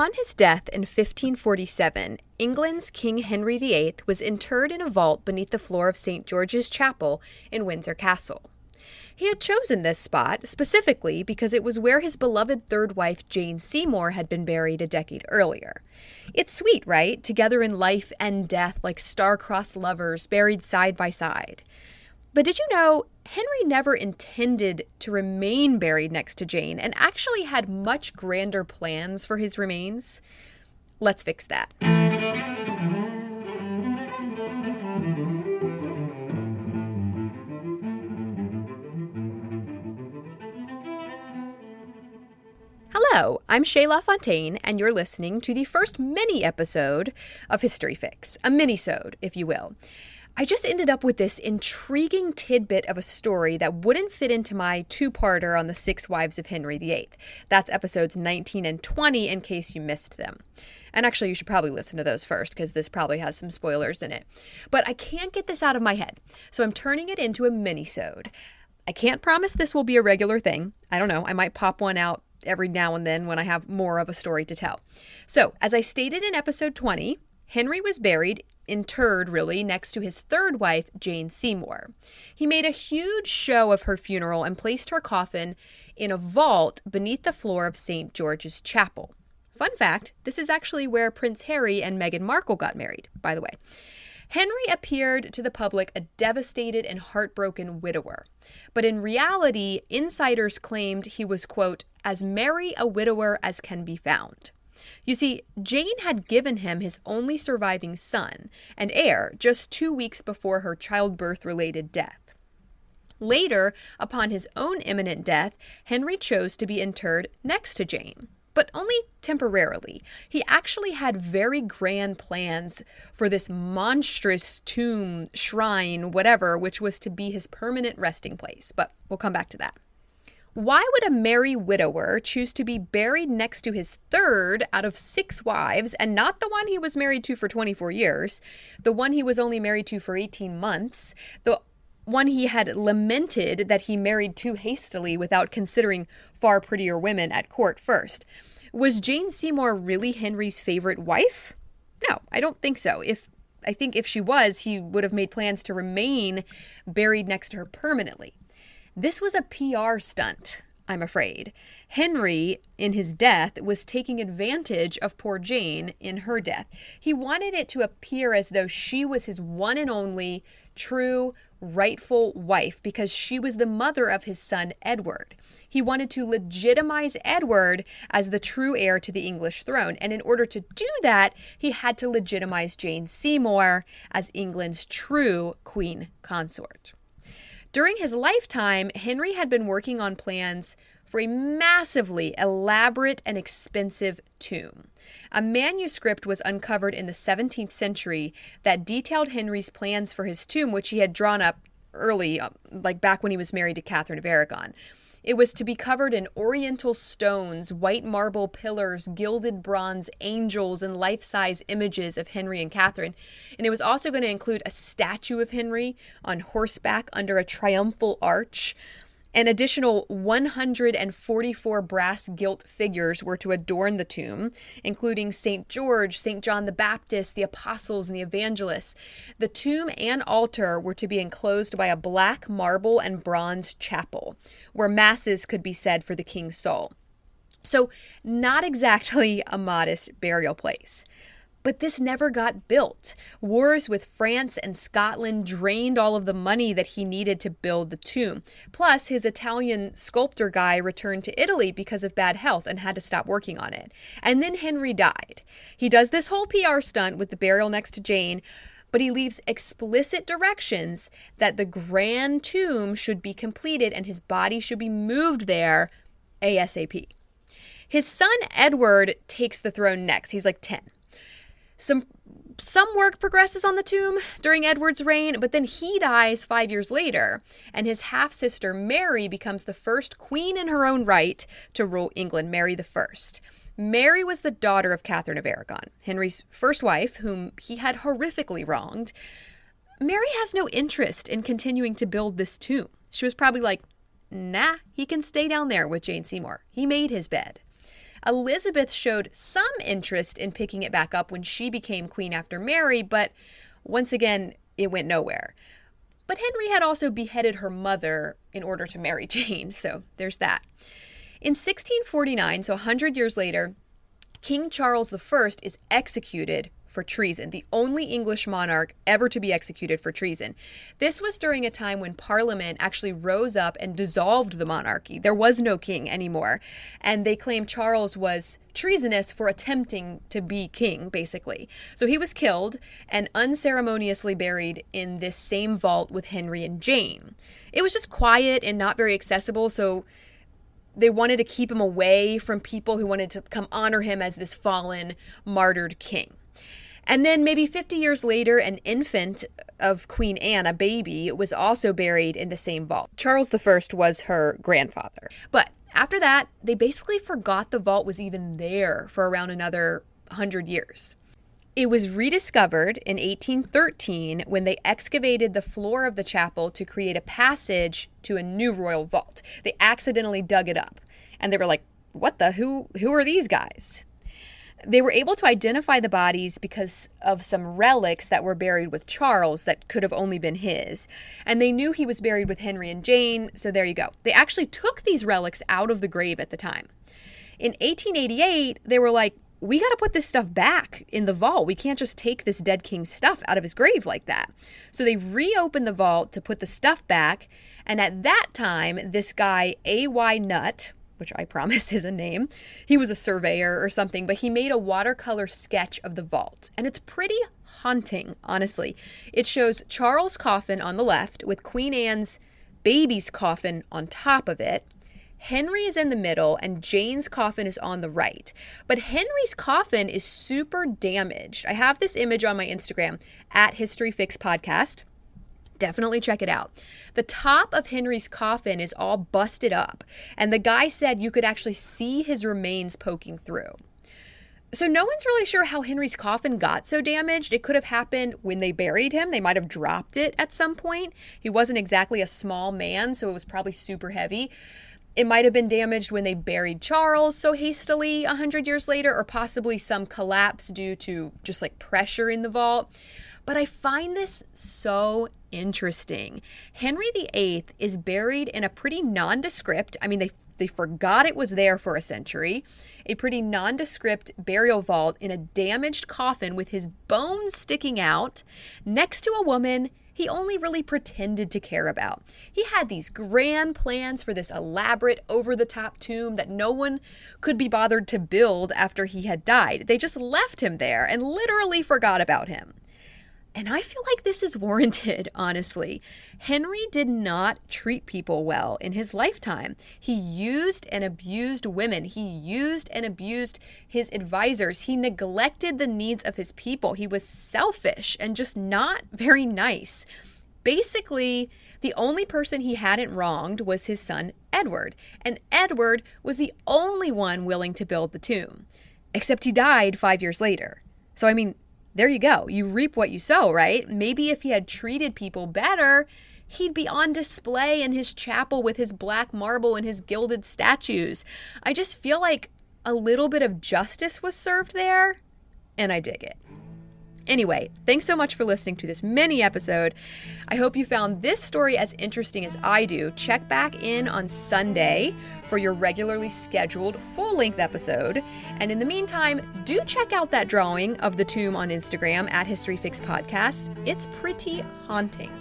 Upon his death in 1547, England's King Henry VIII was interred in a vault beneath the floor of St. George's Chapel in Windsor Castle. He had chosen this spot specifically because it was where his beloved third wife Jane Seymour had been buried a decade earlier. It's sweet, right? Together in life and death like star-crossed lovers buried side by side. But did you know Henry never intended to remain buried next to Jane and actually had much grander plans for his remains? Let's fix that. Hello, I'm Shay LaFontaine, and you're listening to the first mini-episode of History Fix, a mini-sode, if you will. I just ended up with this intriguing tidbit of a story that wouldn't fit into my two-parter on the 6 wives of Henry VIII. That's episodes 19 and 20 in case you missed them. And actually, you should probably listen to those first because this probably has some spoilers in it. But I can't get this out of my head, so I'm turning it into a mini-sode. I can't promise this will be a regular thing. I don't know, I might pop one out every now and then when I have more of a story to tell. So, as I stated in episode 20, Henry was interred next to his third wife, Jane Seymour. He made a huge show of her funeral and placed her coffin in a vault beneath the floor of St. George's Chapel. Fun fact, this is actually where Prince Harry and Meghan Markle got married, by the way. Henry appeared to the public a devastated and heartbroken widower. But in reality, insiders claimed he was, quote, as merry a widower as can be found. You see, Jane had given him his only surviving son and heir just 2 weeks before her childbirth-related death. Later, upon his own imminent death, Henry chose to be interred next to Jane. But only temporarily. He actually had very grand plans for this monstrous tomb, shrine, whatever, which was to be his permanent resting place. But we'll come back to that. Why would a merry widower choose to be buried next to his third out of 6 wives, and not the one he was married to for 24 years, the one he was only married to for 18 months, the one he had lamented that he married too hastily without considering far prettier women at court first? Was Jane Seymour really Henry's favorite wife? No, I don't think so. I think if she was, he would have made plans to remain buried next to her permanently. This was a PR stunt, I'm afraid. Henry, in his death, was taking advantage of poor Jane in her death. He wanted it to appear as though she was his one and only true, rightful wife because she was the mother of his son, Edward. He wanted to legitimize Edward as the true heir to the English throne. And in order to do that, he had to legitimize Jane Seymour as England's true queen consort. During his lifetime, Henry had been working on plans for a massively elaborate and expensive tomb. A manuscript was uncovered in the 17th century that detailed Henry's plans for his tomb, which he had drawn up early, like back when he was married to Catherine of Aragon. It was to be covered in oriental stones, white marble pillars, gilded bronze angels, and life-size images of Henry and Catherine. And it was also going to include a statue of Henry on horseback under a triumphal arch. An additional 144 brass gilt figures were to adorn the tomb, including St. George, St. John the Baptist, the apostles, and the evangelists. The tomb and altar were to be enclosed by a black marble and bronze chapel, where masses could be said for the king's soul. So, not exactly a modest burial place. But this never got built. Wars with France and Scotland drained all of the money that he needed to build the tomb. Plus, his Italian sculptor guy returned to Italy because of bad health and had to stop working on it. And then Henry died. He does this whole PR stunt with the burial next to Jane, but he leaves explicit directions that the grand tomb should be completed and his body should be moved there ASAP. His son Edward takes the throne next. He's like 10. Some work progresses on the tomb during Edward's reign, but then he dies 5 years later, and his half-sister Mary becomes the first queen in her own right to rule England, Mary I. Mary was the daughter of Catherine of Aragon, Henry's first wife, whom he had horrifically wronged. Mary has no interest in continuing to build this tomb. She was probably like, nah, he can stay down there with Jane Seymour. He made his bed. Elizabeth showed some interest in picking it back up when she became queen after Mary, but once again, it went nowhere. But Henry had also beheaded her mother in order to marry Jane, so there's that. In 1649, so 100 years later, King Charles I is executed for treason, the only English monarch ever to be executed for treason. This was during a time when Parliament actually rose up and dissolved the monarchy. There was no king anymore, and they claimed Charles was treasonous for attempting to be king, basically. So he was killed and unceremoniously buried in this same vault with Henry and Jane. It was just quiet and not very accessible, so they wanted to keep him away from people who wanted to come honor him as this fallen, martyred king. And then maybe 50 years later, an infant of Queen Anne, a baby, was also buried in the same vault. Charles I was her grandfather. But after that, they basically forgot the vault was even there for around another 100 years. It was rediscovered in 1813 when they excavated the floor of the chapel to create a passage to a new royal vault. They accidentally dug it up, and they were like, what the? Who are these guys? They were able to identify the bodies because of some relics that were buried with Charles that could have only been his. And they knew he was buried with Henry and Jane, so there you go. They actually took these relics out of the grave at the time. In 1888, they were like, we got to put this stuff back in the vault. We can't just take this dead king's stuff out of his grave like that. So they reopened the vault to put the stuff back. And at that time, this guy, A.Y. Nutt, which I promise is a name, he was a surveyor or something, but he made a watercolor sketch of the vault. And it's pretty haunting, honestly. It shows Charles' coffin on the left with Queen Anne's baby's coffin on top of it. Henry is in the middle and Jane's coffin is on the right. But Henry's coffin is super damaged. I have this image on my Instagram at HistoryFixPodcast. Definitely check it out. The top of Henry's coffin is all busted up, and the guy said you could actually see his remains poking through. So no one's really sure how Henry's coffin got so damaged. It could have happened when they buried him. They might have dropped it at some point. He wasn't exactly a small man, so it was probably super heavy. It might have been damaged when they buried Charles so hastily 100 years later, or possibly some collapse due to just like pressure in the vault. But I find this so interesting. Henry VIII is buried in a pretty nondescript, they forgot it was there for a century, a pretty nondescript burial vault in a damaged coffin with his bones sticking out next to a woman he only really pretended to care about. He had these grand plans for this elaborate, over-the-top tomb that no one could be bothered to build after he had died. They just left him there and literally forgot about him. And I feel like this is warranted, honestly. Henry did not treat people well in his lifetime. He used and abused women. He used and abused his advisors. He neglected the needs of his people. He was selfish and just not very nice. Basically, the only person he hadn't wronged was his son, Edward. And Edward was the only one willing to build the tomb. Except he died 5 years later. So, there you go. You reap what you sow, right? Maybe if he had treated people better, he'd be on display in his chapel with his black marble and his gilded statues. I just feel like a little bit of justice was served there, and I dig it. Anyway, thanks so much for listening to this mini episode. I hope you found this story as interesting as I do. Check back in on Sunday for your regularly scheduled full-length episode. And in the meantime, do check out that drawing of the tomb on Instagram at HistoryFixPodcast. It's pretty haunting.